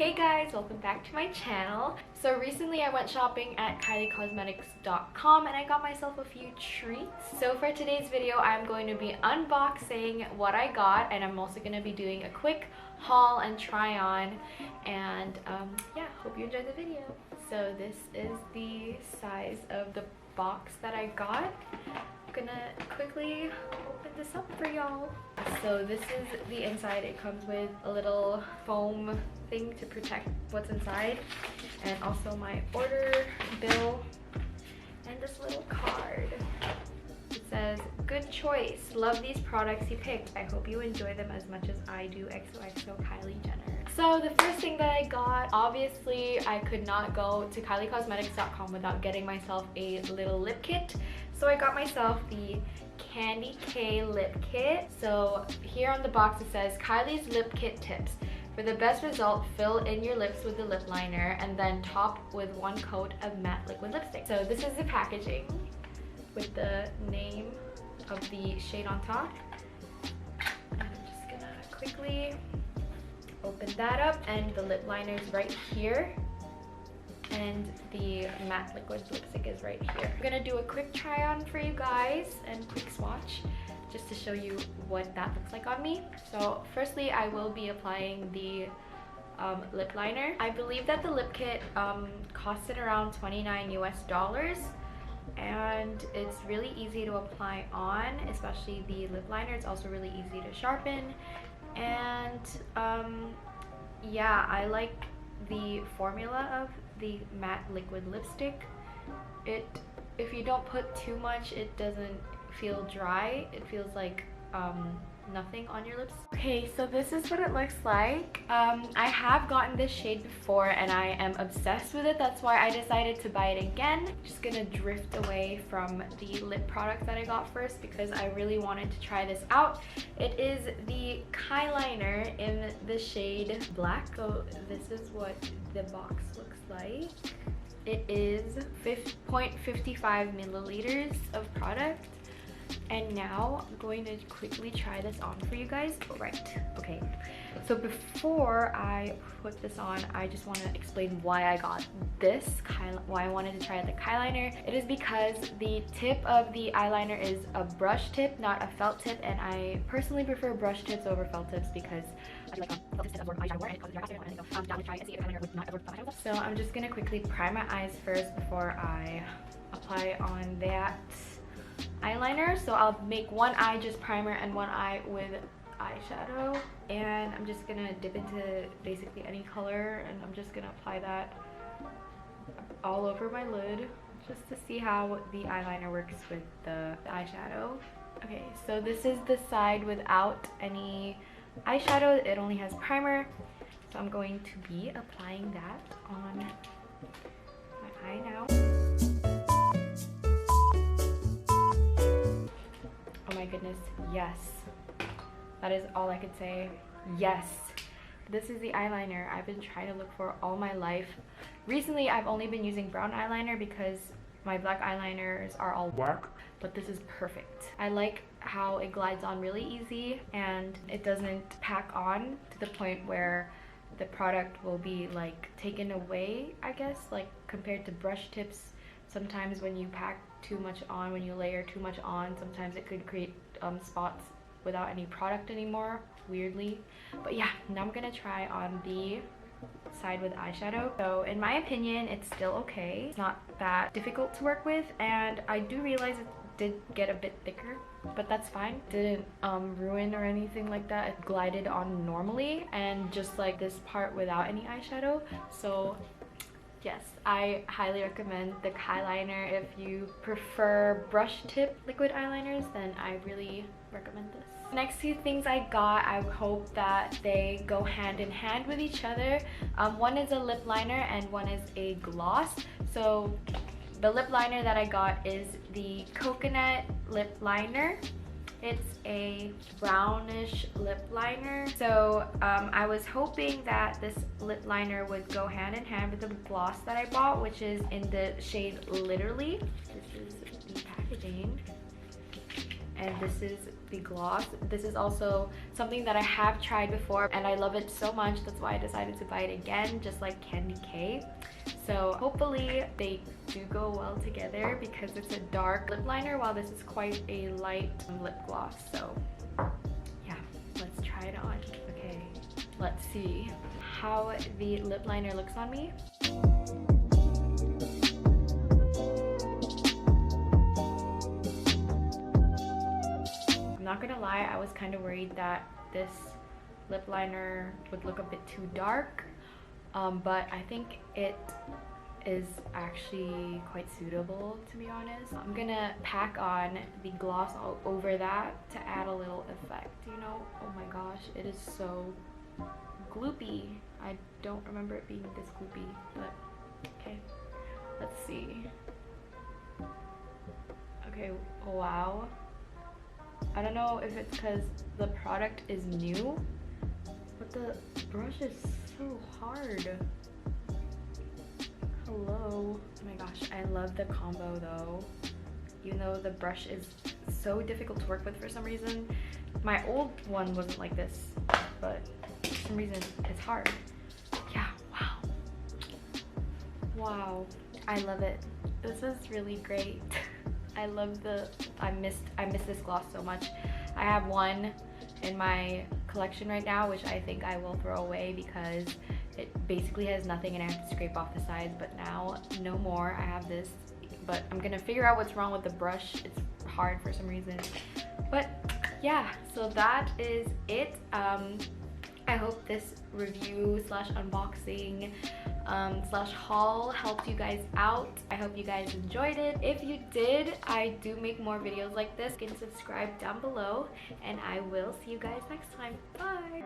Hey guys, welcome back to my channel. So recently I went shopping at KylieCosmetics.com and I got myself a few treats. So for today's video, I'm going to be unboxing what I got, and I'm also going to be doing a quick haul and try on. And yeah, hope you enjoyed the video. So this is the size of the box that I got. I'm gonna quickly open this up for y'all. So this is the inside. It comes with a little foam thing to protect what's inside, and also my order bill and this little card. It says, "Good choice. Love these products you picked. I hope you enjoy them as much as I do. XOXO Kylie Jenner." So the first thing that I got, obviously I could not go to KylieCosmetics.com without getting myself a little lip kit. So I got myself the Candy K lip kit. So here on the box it says, "Kylie's lip kit tips. For the best result, fill in your lips with the lip liner and then top with one coat of matte liquid lipstick." So this is the packaging with the name of the shade on top. And I'm just gonna quickly open that up, and the lip liner is right here. And the matte liquid lipstick is right here. I'm gonna do a quick try on for you guys and quick swatch just to show you what that looks like on me. So firstly, I will be applying the lip liner. I believe that the lip kit costed around $29 US, and it's really easy to apply on, especially the lip liner. It's also really easy to sharpen, and yeah, I like the formula of the matte liquid lipstick. If you don't put too much, it doesn't feel dry. It feels like nothing on your lips. Okay, so this is what it looks like. I have gotten this shade before and I am obsessed with it. That's why I decided to buy it again. Just gonna drift away from the lip product that I got first because I really wanted to try this out. It is the Kyliner in the shade black. So this is what the box looks like. It is 0.55 milliliters of product. And now I'm going to quickly try this on for you guys. Right, okay. So before I put this on, I just want to explain why I got this, why I wanted to try the Kyliner. It is because the tip of the eyeliner is a brush tip, not a felt tip, and I personally prefer brush tips over felt tips because I feel like felt tips absorb eyeshadow more and it causes dry after, and I down to try and see if eyeliner would not absorb felt eyeshadow. So I'm just going to quickly prime my eyes first before I apply on that eyeliner. So I'll make one eye just primer and one eye with eyeshadow, and I'm just gonna dip into basically any color, and I'm just gonna apply that all over my lid just to see how the eyeliner works with the eyeshadow. Okay, so this is the side without any eyeshadow. It only has primer, so I'm going to be applying that on my eye now. Oh my goodness, yes. That is all I could say. Yes. This is the eyeliner I've been trying to look for all my life. Recently, I've only been using brown eyeliner because my black eyeliners are all black, but this is perfect. I like how it glides on really easy and it doesn't pack on to the point where the product will be like taken away, I guess, like compared to brush tips. Sometimes when you pack too much on, when you layer too much on, sometimes it could create spots without any product anymore, weirdly. But yeah, now I'm gonna try on the side with eyeshadow. So in my opinion, it's still okay. It's not that difficult to work with, and I do realize it did get a bit thicker, but that's fine. Didn't ruin or anything like that. It glided on normally, and just like this part without any eyeshadow. So yes, I highly recommend the Kyliner. If you prefer brush tip liquid eyeliners, then I really recommend this. Next two things I got, I hope that they go hand in hand with each other. One is a lip liner and one is a gloss. So the lip liner that I got is the coconut lip liner. It's a brownish lip liner. So I was hoping that this lip liner would go hand in hand with the gloss that I bought, which is in the shade Literally. This is the packaging. And this is the gloss. This is also something that I have tried before and I love it so much. That's why I decided to buy it again, just like Candy K. So hopefully they do go well together because it's a dark lip liner while this is quite a light lip gloss. So yeah, let's try it on. Okay, let's see how the lip liner looks on me. I'm not gonna lie, I was kind of worried that this lip liner would look a bit too dark, but I think it is actually quite suitable, to be honest. I'm gonna pack on the gloss all over that to add a little effect, you know? Oh my gosh, it is so gloopy. I don't remember it being this gloopy, but okay, let's see. Okay, wow. I don't know if it's because the product is new, but the brush is so hard. Hello. Oh my gosh, I love the combo though. Even though the brush is so difficult to work with for some reason. My old one wasn't like this, but for some reason it's hard. Yeah, wow. Wow, I love it. This is really great. I love I miss this gloss so much. I have one in my collection right now, which I think I will throw away because it basically has nothing and I have to scrape off the sides, but now no more. I have this, but I'm gonna figure out what's wrong with the brush. It's hard for some reason. But yeah, so that is it. I hope this review slash unboxing slash haul helped you guys out. I hope you guys enjoyed it. If you did, I do make more videos like this. You can subscribe down below and I will see you guys next time. Bye!